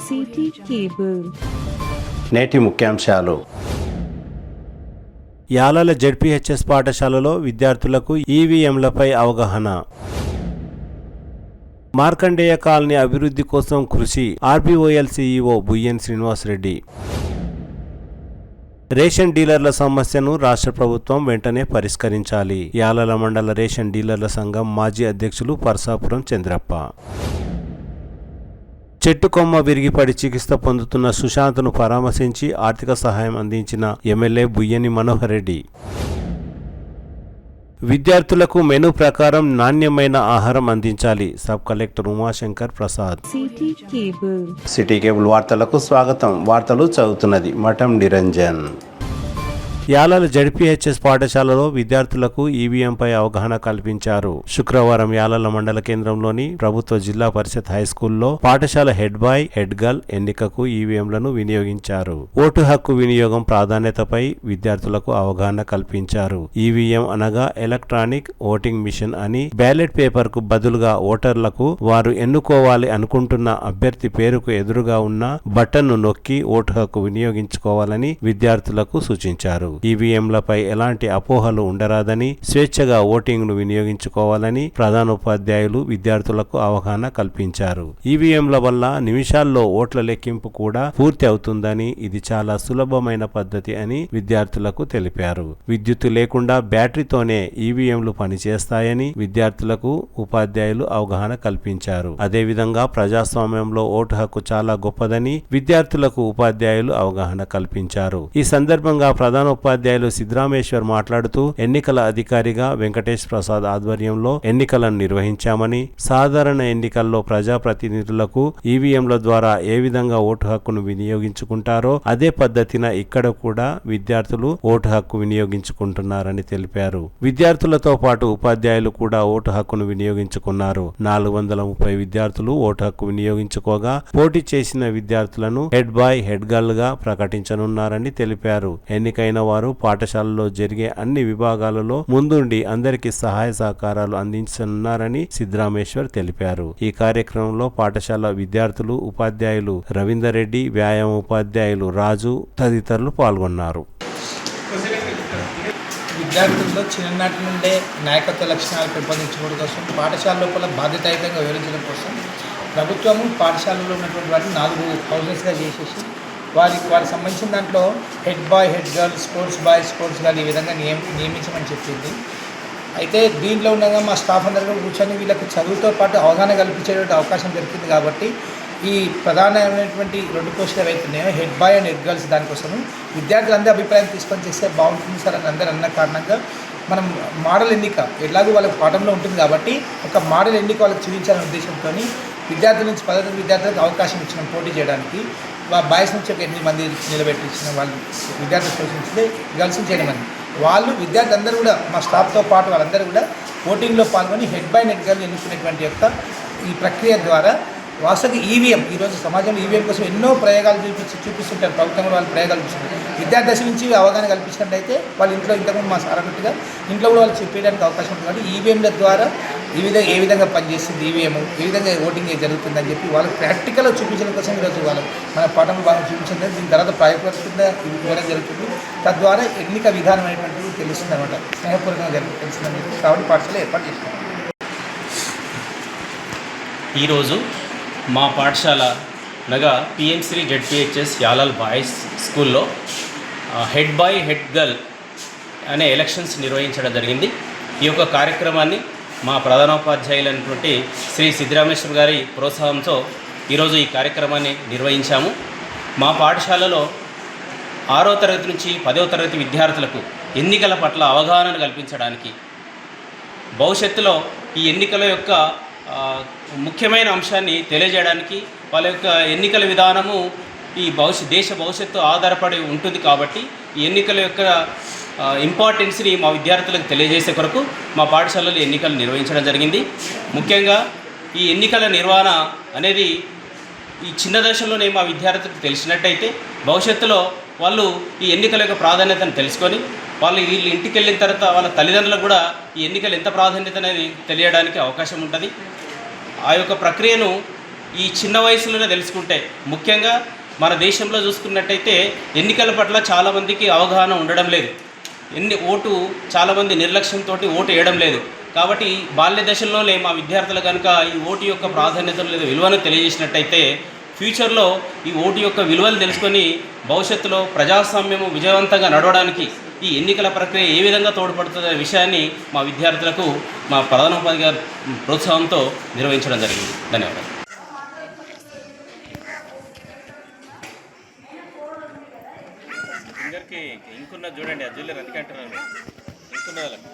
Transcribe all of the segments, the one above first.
City cable. నేటి ముఖ్యాంశాలు. Yalala ZPHS పాఠశాలలో విద్యార్థులకు ఈవీఎంలపై అవగాహన. మార్కండేయ కాలనీ అభివృద్ధి కోసం కృషి. ఆర్బీఓఎల్ సీఈఓ బుయ్యన్ శ్రీనివాస్ రెడ్డి. రేషన్ డీలర్ల సమస్యను రాష్ట్ర ప్రభుత్వం వెంటనే పరిష్కరించాలి. యాలాల మండల రేషన్ డీలర్ల సంఘం మాజీ అధ్యక్షులు పరసాపురం చంద్రప్ప. చెట్టు కొమ్మ విరిగిపడి చికిత్స పొందుతున్న సుశాంత్ను పరామర్శించి ఆర్థిక సహాయం అందించిన ఎమ్మెల్యే బుయ్యని మనోహర్ రెడ్డి. విద్యార్థులకు మెనూ ప్రకారం నాణ్యమైన ఆహారం అందించాలి. Sub collector Umashankar Prasad. City cable వార్తలకు స్వాగతం. వార్తలు చదువుతున్నది మఠం నిరంజన్. యాలాల జెడ్పీహెచ్ఎస్ పాఠశాలలో విద్యార్థులకు ఈవీఎంపై అవగాహన కల్పించారు. శుక్రవారం యాలాల మండల కేంద్రంలోని ప్రభుత్వ జిల్లా పరిషత్ హైస్కూల్లో పాఠశాల హెడ్ బాయ్, హెడ్ గర్ల్ ఎన్నికకు ఈవీఎంలను వినియోగించారు. ఓటు హక్కు వినియోగం ప్రాధాన్యతపై విద్యార్థులకు అవగాహన కల్పించారు. ఈవీఎం అనగా ఎలక్ట్రానిక్ ఓటింగ్ మిషన్ అని, బ్యాలెట్ పేపర్ కు బదులుగా ఓటర్లకు వారు ఎన్నుకోవాలి అనుకుంటున్న అభ్యర్థి పేరుకు ఎదురుగా ఉన్న బటన్ను నొక్కి ఓటు హక్కు వినియోగించుకోవాలని విద్యార్థులకు సూచించారు. ఈవీఎంలపై ఎలాంటి అపోహలు ఉండరాదని, స్వేచ్ఛగా ఓటింగ్ ను వినియోగించుకోవాలని ప్రధానోపాధ్యాయులు విద్యార్థులకు అవగాహన కల్పించారు. ఈవీఎంల వల్ల నిమిషాల్లో ఓట్ల లెక్కింపు కూడా పూర్తి అవుతుందని, ఇది చాలా సులభమైన పద్ధతి అని విద్యార్థులకు తెలిపారు. విద్యుత్తు లేకుండా బ్యాటరీతోనే ఈవీఎంలు పనిచేస్తాయని విద్యార్థులకు ఉపాధ్యాయులు అవగాహన కల్పించారు. అదేవిధంగా ప్రజాస్వామ్యంలో ఓటు హక్కు చాలా గొప్పదని విద్యార్థులకు ఉపాధ్యాయులు అవగాహన కల్పించారు. ఈ సందర్భంగా ఉపాధ్యాయులు సిద్ధరామేశ్వర్ మాట్లాడుతూ, ఎన్నికల అధికారిగా వెంకటేష్ ప్రసాద్ ఆధ్వర్యంలో ఎన్నికలను నిర్వహించామని, సాధారణ ఎన్నికల్లో ప్రజాప్రతినిధులకు ఈవీఎంల ద్వారా ఏ విధంగా ఓటు హక్కును వినియోగించుకుంటారో అదే పద్ధతిన ఇక్కడ కూడా విద్యార్థులు ఓటు హక్కు వినియోగించుకుంటున్నారని తెలిపారు. విద్యార్థులతో పాటు ఉపాధ్యాయులు కూడా ఓటు హక్కును వినియోగించుకున్నారు. 430 విద్యార్థులు ఓటు హక్కు వినియోగించుకోగా పోటీ చేసిన విద్యార్థులను హెడ్ బాయ్, హెడ్ గర్ల్ గా ప్రకటించనున్నారని తెలిపారు. ఎన్నికైన వారు పాఠశాలలో జరిగే అన్ని విభాగాలలో ముందుండి అందరికీ సహాయ సహకారాలు అందించనున్నారని సిద్ధరామేశ్వర్ తెలిపారు. ఈ కార్యక్రమంలో పాఠశాల విద్యార్థులు, ఉపాధ్యాయులు రవీందర్ రెడ్డి, వ్యాయామ ఉపాధ్యాయులు రాజు తదితరులు పాల్గొన్నారు. విద్యార్థుల్లో చిన్ననాటి నుండే నాయకత్వ లక్షణాలు పెంపొందించుకోవడం కోసం, పాఠశాల లోపల బాధ్యతాయుతంగా వివరించడం కోసం ప్రభుత్వము పాఠశాలలో ఉన్నటువంటి వాటిని 4 హౌజెస్గా చేసేసి వారికి సంబంధించిన దాంట్లో head boy, head girl, sports boy, sports girl ఈ విధంగా నియమించమని చెప్పింది. అయితే దీంట్లో ఉండగా మా స్టాఫ్ అందరూ కూర్చొని వీళ్ళకి చదువుతో పాటు అవగాహన కల్పించేటువంటి అవకాశం దొరికింది. కాబట్టి ఈ ప్రధానమైనటువంటి 2 పోస్టులు ఏవైతున్నాయో head boy and head girls దానికోసము విద్యార్థులందరూ అభిప్రాయం తీసుకొని చేస్తే బాగుంటుంది సార్ అని అందరూ అన్న కారణంగా మనం మోడల్ ఎన్నిక ఎలాగో వాళ్ళకి పాఠంలో ఉంటుంది కాబట్టి ఒక మోడల్ ఎన్నిక వాళ్ళకి చూపించాలనే ఉద్దేశంతో విద్యార్థుల నుంచి 10 విద్యార్థులకు అవకాశం ఇచ్చిన పోటీ చేయడానికి. బాయ్స్ నుంచి ఒక 8 మంది నిలబెట్టి ఇచ్చిన వాళ్ళు విద్యార్థులు పోషించింది, గర్ల్స్ నుంచి 8 మంది. వాళ్ళు విద్యార్థులు అందరూ కూడా మా స్టాఫ్తో పాటు వాళ్ళందరూ కూడా ఓటింగ్లో పాల్గొని హెడ్ బాయ్, హెడ్ గర్ల్ ఎన్నుకునేటువంటి యొక్క ఈ ప్రక్రియ ద్వారా వాస్తవంగా ఈవీఎం ఈరోజు సమాజంలో ఈవీఎం కోసం ఎన్నో ప్రయోగాలు చూపిస్తుంటారు. ప్రభుత్వం వాళ్ళు ప్రయోగాలు చూపిస్తుంటారు. విద్యార్థి దశ నుంచి అవగాహన కల్పించినట్టయితే వాళ్ళు ఇంట్లో ఇంతకుముందు మా సారన్నట్టుగా ఇంట్లో కూడా వాళ్ళు చెప్పేయడానికి అవకాశం ఉంటుంది. కాబట్టి ఈవీఎంల ద్వారా ఏ విధంగా పనిచేస్తుంది ఈవీఎం, ఏ విధంగా ఓటింగ్ జరుగుతుందని చెప్పి వాళ్ళకి ప్రాక్టికల్గా చూపించడం కోసం ఈరోజు వాళ్ళు మన పాఠంలో బాగా చూపించింది. దీని తర్వాత ప్రాయోగికంగా ఇవ్వడం జరుగుతుంది. తద్వారా ఎన్నిక విధానం అనేటువంటిది తెలుస్తుంది అనమాట, స్నేహపూర్వకంగా తెలుస్తుందని చెప్పి కాబట్టి పాఠశాల ఏర్పాటు చేస్తున్నాం. ఈరోజు మా పాఠశాల అనగా పిఎంశ్రీ జెడ్పీహెచ్ఎస్ యాలాల్ బాయ్స్ స్కూల్లో హెడ్ బాయ్, హెడ్ గర్ల్ అనే ఎలక్షన్స్ నిర్వహించడం జరిగింది. ఈ యొక్క కార్యక్రమాన్ని మా ప్రధానోపాధ్యాయులైనటువంటి శ్రీ సిద్ధరామేశ్వర్ గారి ప్రోత్సాహంతో ఈరోజు ఈ కార్యక్రమాన్ని నిర్వహించాము. మా పాఠశాలలో 6వ తరగతి నుంచి 10వ తరగతి విద్యార్థులకు ఎన్నికల పట్ల అవగాహన కల్పించడానికి, భవిష్యత్తులో ఈ ఎన్నికల యొక్క ముఖ్యమైన అంశాన్ని తెలియజేయడానికి, వాళ్ళ యొక్క ఎన్నికల విధానము ఈ దేశ భవిష్యత్తు ఆధారపడి ఉంటుంది. కాబట్టి ఈ ఎన్నికల యొక్క ఇంపార్టెన్స్ని మా విద్యార్థులకు తెలియజేసే కొరకు మా పాఠశాలలో ఎన్నికలు నిర్వహించడం జరిగింది. ముఖ్యంగా ఈ ఎన్నికల నిర్వహణ అనేది ఈ చిన్న దశలోనే మా విద్యార్థులకు తెలిసినట్టయితే భవిష్యత్తులో వాళ్ళు ఈ ఎన్నికల యొక్క ప్రాధాన్యతను తెలుసుకొని వీళ్ళు ఇంటికి వెళ్ళిన తర్వాత వాళ్ళ తల్లిదండ్రులకు కూడా ఈ ఎన్నికలు ఎంత ప్రాధాన్యత అనేది తెలియడానికి అవకాశం ఉంటుంది. ఆ యొక్క ప్రక్రియను ఈ చిన్న వయసులోనే తెలుసుకుంటే, ముఖ్యంగా మన దేశంలో చూసుకున్నట్టయితే ఎన్నికల పట్ల చాలామందికి అవగాహన ఉండడం లేదు. చాలామంది నిర్లక్ష్యంతో ఓటు వేయడం లేదు. కాబట్టి బాల్య దశలోనే మా విద్యార్థులు కనుక ఈ ఓటు యొక్క ప్రాధాన్యతను లేదా విలువను తెలియజేసినట్టయితే ఫ్యూచర్లో ఈ ఓటు యొక్క విలువలు తెలుసుకొని భవిష్యత్తులో ప్రజాస్వామ్యము విజయవంతంగా నడవడానికి ఈ ఎన్నికల ప్రక్రియ ఏ విధంగా తోడ్పడుతుందనే విషయాన్ని మా విద్యార్థులకు మా ప్రధానోపాధ్యాయుల ప్రోత్సాహంతో నిర్వహించడం జరిగింది. ధన్యవాదాలు. ఇంకున్న చూడండి, అది చూడలేరు, అందుకే అంటున్నాను. ఇంకున్న వాళ్ళకి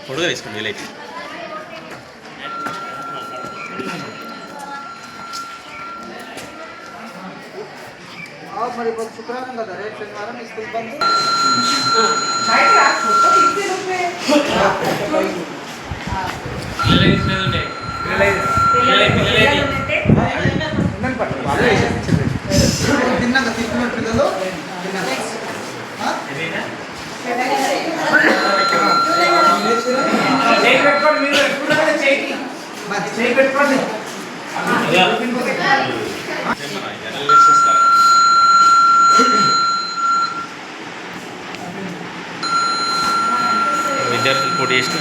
పొడుగా తీసుకోండి వీలైతే. మరి శుక్రవారం కదా, రేపు శనివారం స్కూల్ బంద్. తిన్నాక తీసుకున్న పిల్లలు పెట్టుకోండి. విద్యార్థులు పోటీ చేసిన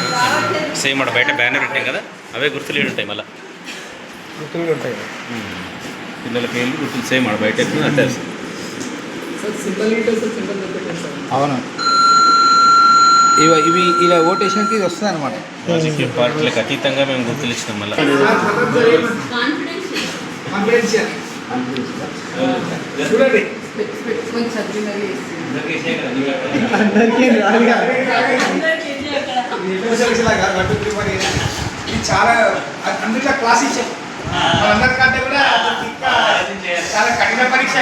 సేమ్ అక్కడ బయట బ్యానర్ ఉంటాయి కదా, అవే గుర్తులు ఉంటాయి. మళ్ళీ గుర్తులు ఉంటాయి పిల్లల పేర్లు గుర్తులు సేమ్ అక్కడ బయట అంటే అవును. ఇవి ఇలా ఓటేషన్కి ఇది వస్తుంది అనమాట. రాజకీయ పార్టీలకు అతీతంగా మేము గుర్తులు ఇచ్చినాం. మళ్ళీ చాలా అందులో క్లాస్ ఇచ్చాం. అందరికంటే కూడా చాలా కఠిన పరీక్ష.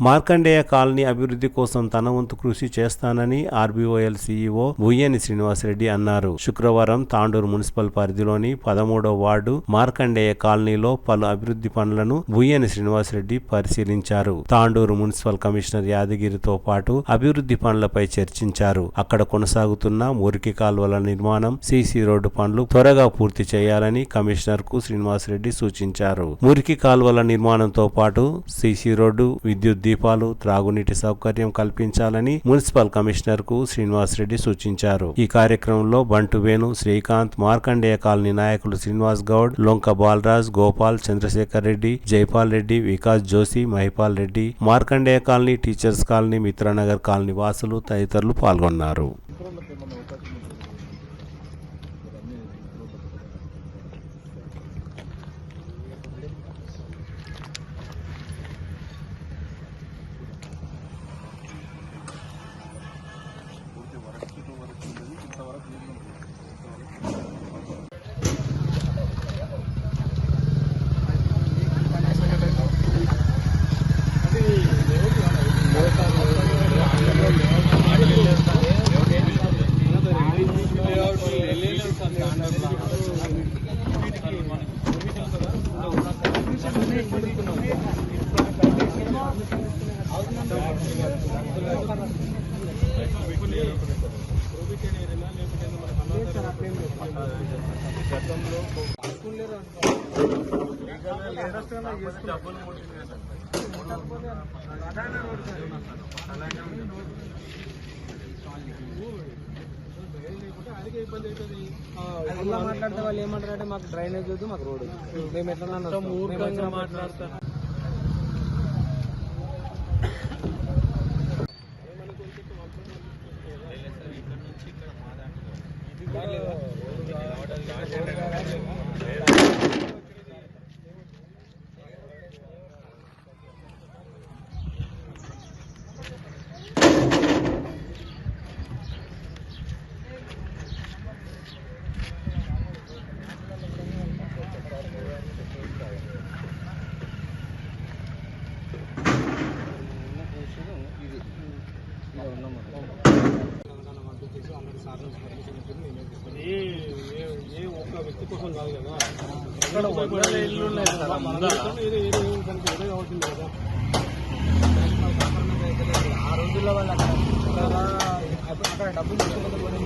మార్కండేయ కాలనీ అభివృద్ధి కోసం తన వంతు కృషి చేస్తానని ఆర్బీఓఎల్ సీఈఓ బుయ్యని శ్రీనివాసరెడ్డి అన్నారు. శుక్రవారం తాండూరు మున్సిపల్ పరిధిలోని 13వ వార్డు మార్కండేయ కాలనీలో పలు అభివృద్ధి పనులను బుయ్యని శ్రీనివాసరెడ్డి పరిశీలించారు. తాండూరు మున్సిపల్ కమిషనర్ యాదగిరితో పాటు అభివృద్ధి పనులపై చర్చించారు. అక్కడ కొనసాగుతున్న మురికి కాల్వల నిర్మాణం, సీసీ రోడ్డు పనులు త్వరగా పూర్తి చేయాలని కమిషనర్ కు శ్రీనివాసరెడ్డి సూచించారు. మురికి కాల్వల నిర్మాణంతో పాటు సీసీ రోడ్డు, విద్యుత్ దీపాలు, త్రాగునీటి సౌకర్యం కల్పించాలని మున్సిపల్ కమిషనర్ కు శ్రీనివాసరెడ్డి సూచించారు. ఈ కార్యక్రమంలో బంటు వేణు, శ్రీకాంత్, మార్కండేయ కాలనీ నాయకులు Srinivas Goud, Lonka Balaraj, Gopal, Chandrashekar Reddy, Jaipal Reddy, Vikas Joshi, Mahipal Reddy, Markandeya colony, teachers colony, Mitranagar colony వాసులు తదితరులు పాల్గొన్నారు. మాట్లాడితే వాళ్ళు ఏమంటారంటే మాకు డ్రైనేజ్ వద్దు, మాకు రోడ్ మేము ఎట్లా మాట్లాడతాం. ఏ ఒక్క వ్యక్తి కోసం కాదు కదా, ఇక్కడ వందల ఇల్లు ఉన్నాయి కదా, అవుతుంది కదా. ఆ రోజుల్లో వాళ్ళు అక్కడ డబ్బులు తీసుకోకపోతే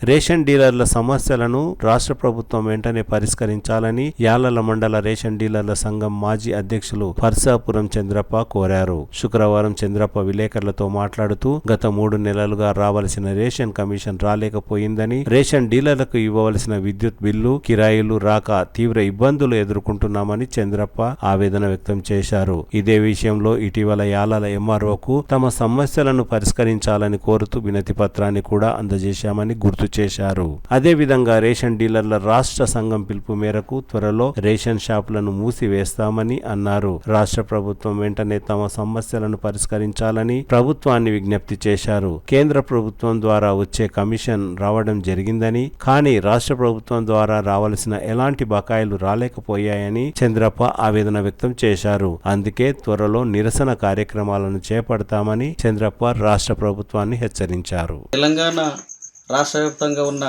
రేషన్ డీలర్ల సమస్యలను రాష్ట్ర ప్రభుత్వం వెంటనే పరిష్కరించాలని యాలల మండల రేషన్ డీలర్ల సంఘం మాజీ అధ్యక్షులు పర్సాపురం చంద్రప్ప కోరారు. శుక్రవారం చంద్రప్ప విలేకరులతో మాట్లాడుతూ గత 3 నెలలుగా రావాల్సిన రేషన్ కమిషన్ రాలేకపోయిందని, రేషన్ డీలర్లకు ఇవ్వవలసిన విద్యుత్ బిల్లు, కిరాయిలు రాక తీవ్ర ఇబ్బందులు ఎదుర్కొంటున్నామని చంద్రప్ప ఆవేదన వ్యక్తం చేశారు. ఇదే విషయంలో ఇటీవల యాలల ఎంఆర్ఓకు తమ సమస్యలను పరిష్కరించాలని కోరుతూ వినతి పత్రాన్ని కూడా అందజేశామని గుర్తు చేశారు. అదేవిధంగా రేషన్ డీలర్ల రాష్ట్ర సంఘం పిలుపు మేరకు త్వరలో రేషన్ షాపులను మూసివేస్తామని అన్నారు. రాష్ట్ర ప్రభుత్వం వెంటనే తమ సమస్యలను పరిష్కరించాలని ప్రభుత్వాన్ని విజ్ఞప్తి చేశారు. కేంద్ర ప్రభుత్వం ద్వారా వచ్చే కమిషన్ రావడం జరిగిందని, కానీ రాష్ట్ర ప్రభుత్వం ద్వారా రావాల్సిన ఎలాంటి బకాయిలు రాలేకపోయాయని చంద్రప్ప ఆవేదన వ్యక్తం చేశారు. అందుకే త్వరలో నిరసన కార్యక్రమాలను చేపడతామని చంద్రప్ప రాష్ట్ర ప్రభుత్వాన్ని హెచ్చరించారు. తెలంగాణ రాష్ట్ర వ్యాప్తంగా ఉన్న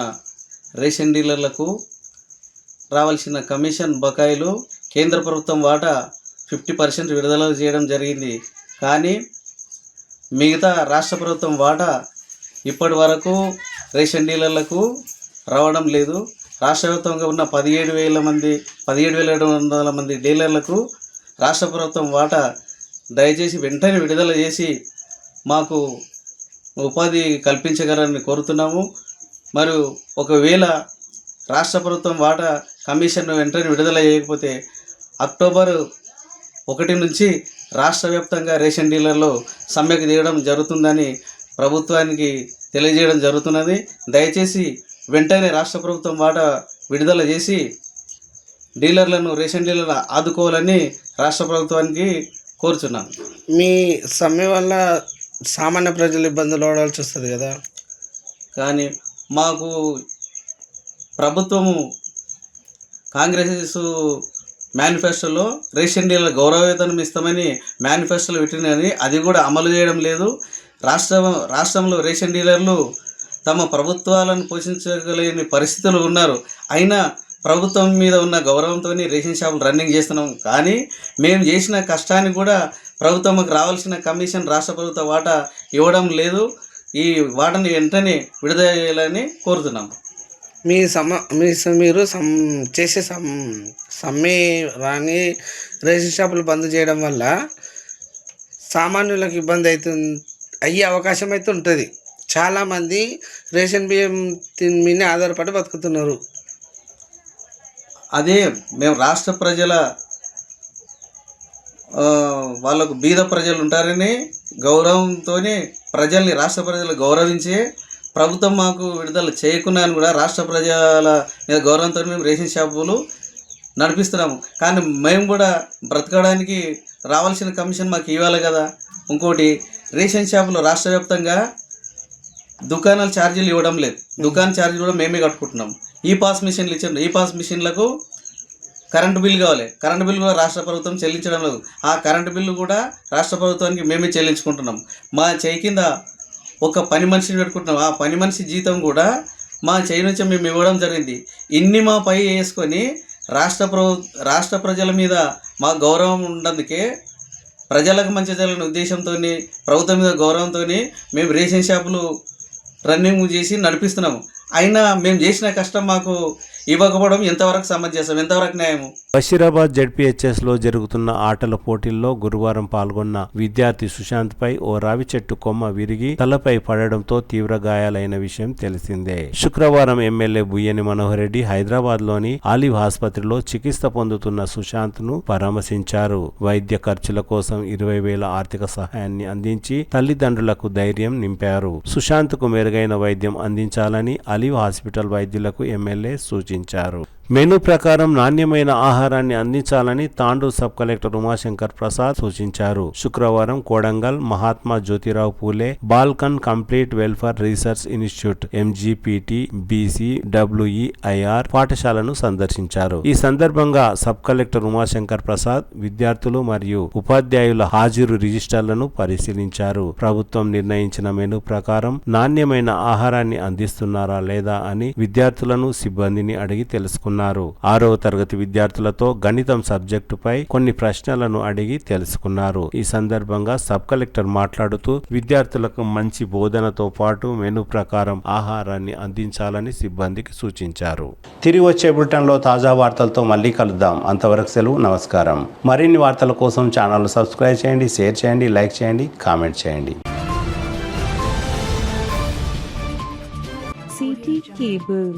రేషన్ డీలర్లకు రావాల్సిన కమిషన్ బకాయిలు కేంద్ర ప్రభుత్వం వాటా 50% విడుదల చేయడం జరిగింది. కానీ మిగతా రాష్ట్ర ప్రభుత్వం వాటా ఇప్పటి వరకు రేషన్ డీలర్లకు రావడం లేదు. రాష్ట్ర వ్యాప్తంగా ఉన్న 17,700 మంది డీలర్లకు రాష్ట్ర ప్రభుత్వం వాటా దయచేసి వెంటనే విడుదల చేసి మాకు ఉపాధి కల్పించగలరని కోరుతున్నాము. మరియు ఒకవేళ రాష్ట్ర ప్రభుత్వం వాటా కమిషన్ వెంటనే విడుదల చేయకపోతే అక్టోబర్ 1 నుంచి రాష్ట్ర వ్యాప్తంగా రేషన్ డీలర్లు సమ్మెకు దిగడం జరుగుతుందని ప్రభుత్వానికి తెలియజేయడం జరుగుతున్నది. దయచేసి వెంటనే రాష్ట్ర ప్రభుత్వం వాటా విడుదల చేసి డీలర్లను, రేషన్ డీలర్లను ఆదుకోవాలని రాష్ట్ర ప్రభుత్వానికి కోరుచున్నాను. మీ సమ్మె వల్ల సామాన్య ప్రజలు ఇబ్బందులు పడాల్సి వస్తుంది కదా. కానీ మాకు ప్రభుత్వము కాంగ్రెస్ మేనిఫెస్టోలో రేషన్ డీలర్ గౌరవవేతనం ఇస్తామని మేనిఫెస్టోలో పెట్టినది, అది కూడా అమలు చేయడం లేదు. రాష్ట్రంలో రేషన్ డీలర్లు తమ ప్రభుత్వాలను పోషించగలిగిన పరిస్థితులు ఉన్నారు. అయినా ప్రభుత్వం మీద ఉన్న గౌరవంతో రేషన్ షాపులు రన్నింగ్ చేస్తున్నాం. కానీ మేము చేసిన కష్టానికి కూడా ప్రభుత్వంకి రావాల్సిన కమిషన్ రాష్ట్ర ప్రభుత్వ వాటా ఇవ్వడం లేదు. ఈ వాటాని వెంటనే విడుదల చేయాలని కోరుతున్నాం. మీరు చేసే సమ్మె రాని రేషన్ షాపులు బంద్ చేయడం వల్ల సామాన్యులకు ఇబ్బంది అయ్యే అవకాశం అయితే ఉంటుంది. చాలామంది రేషన్ బియ్యం మీద ఆధారపడి బతుకుతున్నారు. అదే మేము రాష్ట్ర ప్రజల వాళ్ళకు బీద ప్రజలు ఉంటారని గౌరవంతో ప్రజల్ని, రాష్ట్ర ప్రజలు గౌరవించే ప్రభుత్వం మాకు విడుదల చేయకున్నా కూడా రాష్ట్ర ప్రజల మీద గౌరవంతో మేము రేషన్ షాపులు నడిపిస్తున్నాము. కానీ మేము కూడా బ్రతకడానికి రావాల్సిన కమిషన్ మాకు ఇవ్వాలి కదా. ఇంకోటి, రేషన్ షాపులు రాష్ట్ర వ్యాప్తంగా దుకాణాల ఛార్జీలు ఇవ్వడం లేదు. దుకాణ ఛార్జీలు కూడా మేమే కట్టుకుంటున్నాం. ఈ పాస్ మిషన్లు ఇచ్చారు. ఈ పాస్ మిషన్లకు కరెంటు బిల్లు కావాలి. కరెంటు బిల్లు కూడా రాష్ట్ర ప్రభుత్వం చెల్లించడం లేదు. ఆ కరెంటు బిల్లు కూడా రాష్ట్ర ప్రభుత్వానికి మేమే చెల్లించుకుంటున్నాం. మా చేయి కింద ఒక పని మనిషిని పెట్టుకుంటున్నాం. ఆ పని మనిషి జీతం కూడా మా చేయి నుంచి మేము ఇవ్వడం జరిగింది. ఇన్ని మా పై వేసుకొని రాష్ట్ర ప్రజల మీద మా గౌరవం ఉన్నందుకే, ప్రజలకు మంచి జరగని ఉద్దేశంతో, ప్రభుత్వం మీద గౌరవంతో మేము రేషన్ షాపులు రన్నింగ్ చేసి నడిపిస్తున్నాము. అయినా మేము చేసిన కష్టం మాకు ఇవ్వకపోవడం ఎంతవరకు సమంజసం, ఎంతవరకు న్యాయము? బషీరాబాద్ జెడ్పీహెచ్ఎస్ లో జరుగుతున్న ఆటల పోటీల్లో గురువారం పాల్గొన్న విద్యార్థి సుశాంత్ పై ఓ రావి చెట్టు కొమ్మ విరిగి తలపై పడడంతో తీవ్ర గాయాలైన విషయం తెలిసిందే. శుక్రవారం ఎమ్మెల్యే బుయ్యని మనోహర్ రెడ్డి హైదరాబాద్ లోని ఆలివ్ ఆసుపత్రిలో చికిత్స పొందుతున్న సుశాంత్ ను పరామర్శించారు. వైద్య ఖర్చుల కోసం 20,000 ఆర్థిక సహాయాన్ని అందించి తల్లిదండ్రులకు ధైర్యం నింపారు. సుశాంత్ కు మెరుగైన వైద్యం అందించాలని ఆలివ్ హాస్పిటల్ వైద్యులకు ఎమ్మెల్యే సూచించారు. మెనూ ప్రకారం నాణ్యమైన ఆహారాన్ని అందించాలని తాండూర్ సబ్ కలెక్టర్ ఉమాశంకర్ ప్రసాద్ సూచించారు. శుక్రవారం కోడంగల్ మహాత్మా జ్యోతిరావు పూలే బాల్కన్ complete welfare research institute MGPT BCWEIR పాఠశాలను సందర్శించారు. ఈ సందర్భంగా సబ్ కలెక్టర్ ఉమాశంకర్ ప్రసాద్ విద్యార్థులు మరియు ఉపాధ్యాయుల హాజరు రిజిస్టర్లను పరిశీలించారు. ప్రభుత్వం నిర్ణయించిన మెనూ ప్రకారం నాణ్యమైన ఆహారాన్ని అందిస్తున్నారా లేదా అని విద్యార్థులను సిబ్బందిని అడిగి తెలుసుకున్నారు. 6వ తరగతి విద్యార్థులతో గణితం సబ్జెక్టుపై కొన్ని ప్రశ్నలను అడిగి తెలుసుకున్నారు. ఈ సందర్భంగా సబ్ కలెక్టర్ మాట్లాడుతూ విద్యార్థులకు మంచి బోధనతో పాటు మెనూ ప్రకారం ఆహారాన్ని అందించాలని సిబ్బందికి సూచించారు. తిరిగి వచ్చే బులెటిన్లో తాజా వార్తలతో మళ్ళీ కలుద్దాం. అంతవరకు సెలవు, నమస్కారం. మరిన్ని వార్తల కోసం ఛానల్ సబ్స్క్రైబ్ చేయండి, షేర్ చేయండి, లైక్ చేయండి, కామెంట్ చేయండి. CT Cable